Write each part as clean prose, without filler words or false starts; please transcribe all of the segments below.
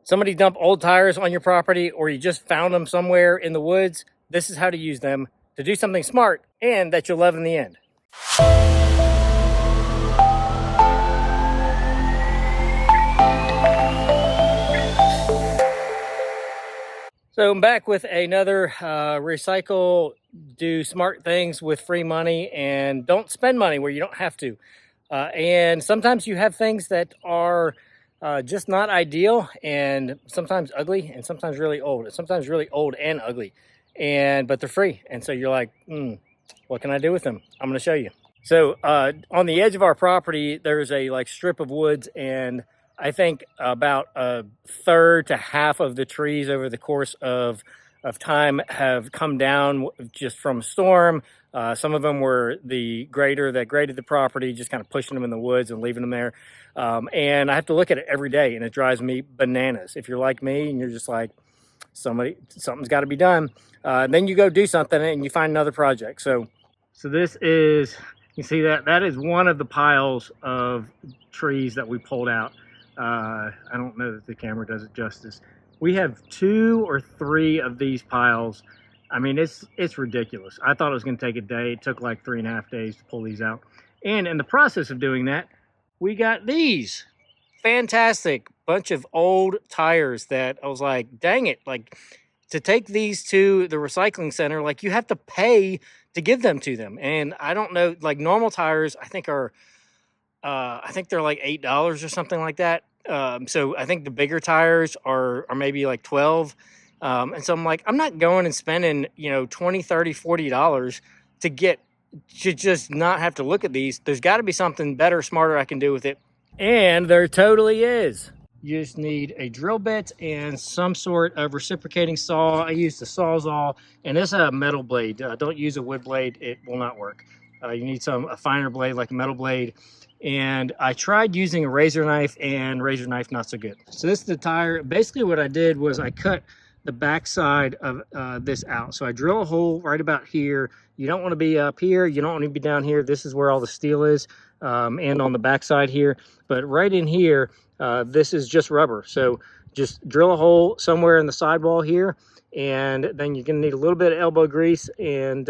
somebody dump old tires on your property, or you just found them somewhere in the woods, this is how to use them to do something smart and that you'll love in the end. So I'm back with another recycle, do smart things with free money, and don't spend money where you don't have to. And sometimes you have things that are just not ideal, and sometimes ugly, and sometimes really old, and sometimes really old and ugly, but they're free. And so you're like, what can I do with them? I'm going to show you. So on the edge of our property, there's a strip of woods, and I think about a third to half of the trees over the course of time have come down just from a storm. Some of them were the grader that graded the property, just kind of pushing them in the woods and leaving them there. And I have to look at it every day, and it drives me bananas. If you're like me and you're just like, something's got to be done, then you go do something and you find another project. So this is, you see that is one of the piles of trees that we pulled out. I don't know that the camera does it justice. We have 2 or 3 of these piles. I mean, it's ridiculous. I thought it was going to take a day. It took like 3.5 days to pull these out. And in the process of doing that, we got these fantastic bunch of old tires that I was like, dang it, like to take these to the recycling center, like you have to pay to give them to them. And I don't know, like normal tires, I think are I think they're like $8 or something like that. So I think the bigger tires are maybe like 12. And so I'm like, I'm not going and spending, $20, $30, $40 to just not have to look at these. There's got to be something better, smarter I can do with it. And there totally is. You just need a drill bit and some sort of reciprocating saw. I used a Sawzall, and this is a metal blade. Don't use a wood blade. It will not work. You need a finer blade, like a metal blade. And I tried using a razor knife, and razor knife not so good. So this is the tire. Basically what I did was I cut the back side of this out. So I drill a hole right about here. You don't want to be up here. You don't want to be down here. This is where all the steel is, and on the back side here. But right in here, this is just rubber. So just drill a hole somewhere in the sidewall here, and then you're going to need a little bit of elbow grease and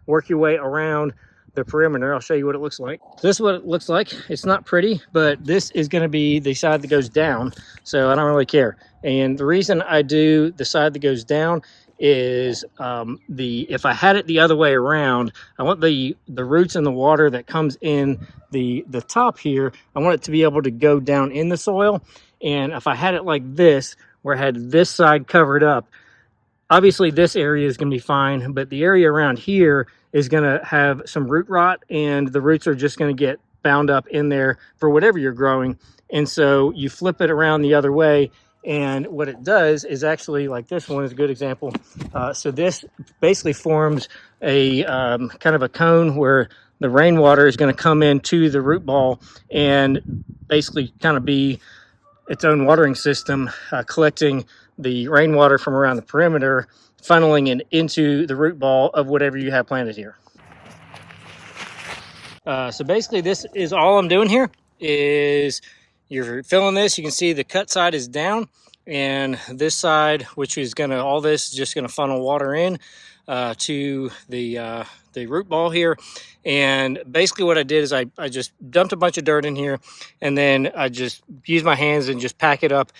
work your way around the perimeter. I'll show you what it looks like. So this is what it looks like. It's not pretty, but this is going to be the side that goes down, so I don't really care. And the reason I do the side that goes down is if I had it the other way around, I want the roots and the water that comes in the top here, I want it to be able to go down in the soil. And if I had it like this, where I had this side covered up, obviously this area is going to be fine, but the area around here is going to have some root rot, and the roots are just going to get bound up in there for whatever you're growing. And so you flip it around the other way, and what it does is actually, like this one is a good example. So this basically forms a kind of a cone where the rainwater is going to come into the root ball and basically kind of be its own watering system, collecting the rainwater from around the perimeter, funneling it into the root ball of whatever you have planted here. So basically this is all I'm doing here is you're filling this. You can see the cut side is down, and this side, which is all this is just gonna funnel water in to the root ball here. And basically what I did is I just dumped a bunch of dirt in here, and then I just used my hands and just pack it up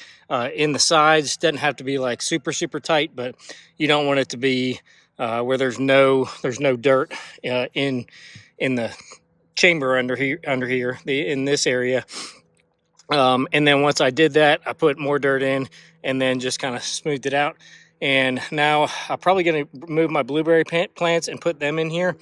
in the sides. Doesn't have to be like super tight, but you don't want it to be where there's no dirt in the chamber under here in this area. And then once I did that, I put more dirt in and then just kind of smoothed it out. And now I'm probably going to move my blueberry plants and put them in here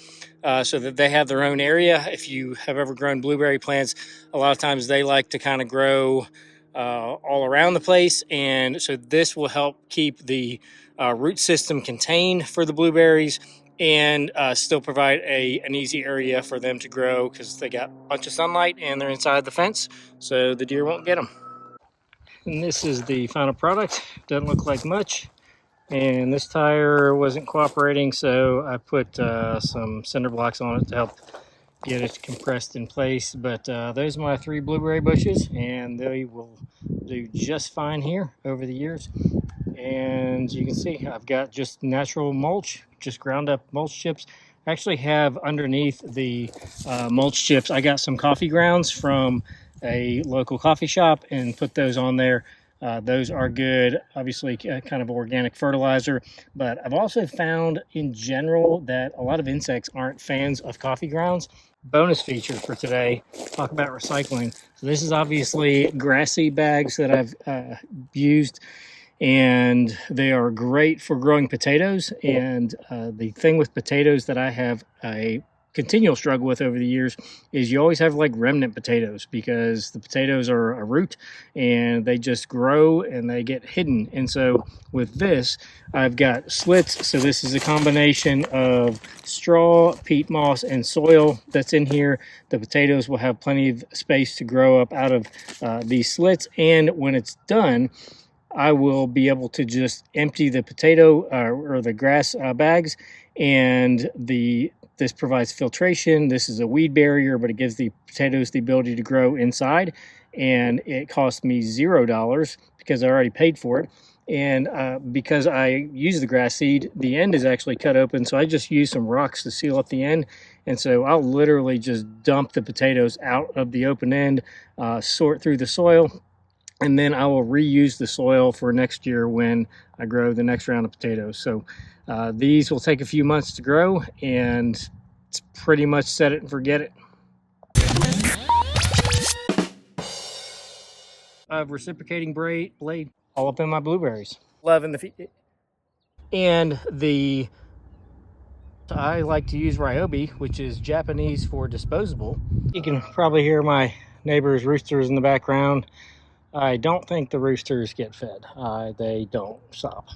so that they have their own area. If you have ever grown blueberry plants, a lot of times they like to kind of grow all around the place. And so this will help keep the root system contained for the blueberries, and still provide an easy area for them to grow, because they got a bunch of sunlight and they're inside the fence, so the deer won't get them. And this is the final product. Doesn't look like much. And this tire wasn't cooperating, so I put some cinder blocks on it to help get it compressed in place. But those are my 3 blueberry bushes, and they will do just fine here over the years. And you can see I've got just natural mulch, just ground up mulch chips. I actually have underneath the mulch chips, I got some coffee grounds from a local coffee shop and put those on there. Those are good, obviously kind of organic fertilizer, but I've also found in general that a lot of insects aren't fans of coffee grounds. Bonus feature for today, talk about recycling. So this is obviously grass seed bags that I've used, and they are great for growing potatoes. And the thing with potatoes that I have a continual struggle with over the years is you always have like remnant potatoes, because the potatoes are a root and they just grow and they get hidden. And so with this, I've got slits. So this is a combination of straw, peat moss, and soil that's in here. The potatoes will have plenty of space to grow up out of these slits. And when it's done, I will be able to just empty the potato or the grass bags, and this provides filtration. This is a weed barrier, but it gives the potatoes the ability to grow inside, and it cost me $0 because I already paid for it. And because I use the grass seed, the end is actually cut open, so I just use some rocks to seal up the end. And so I'll literally just dump the potatoes out of the open end, sort through the soil, and then I will reuse the soil for next year when I grow the next round of potatoes. So these will take a few months to grow, and it's pretty much set it and forget it. I have reciprocating blade all up in my blueberries. Loving I like to use Ryobi, which is Japanese for disposable. You can probably hear my neighbor's roosters in the background. I don't think the roosters get fed. They don't stop.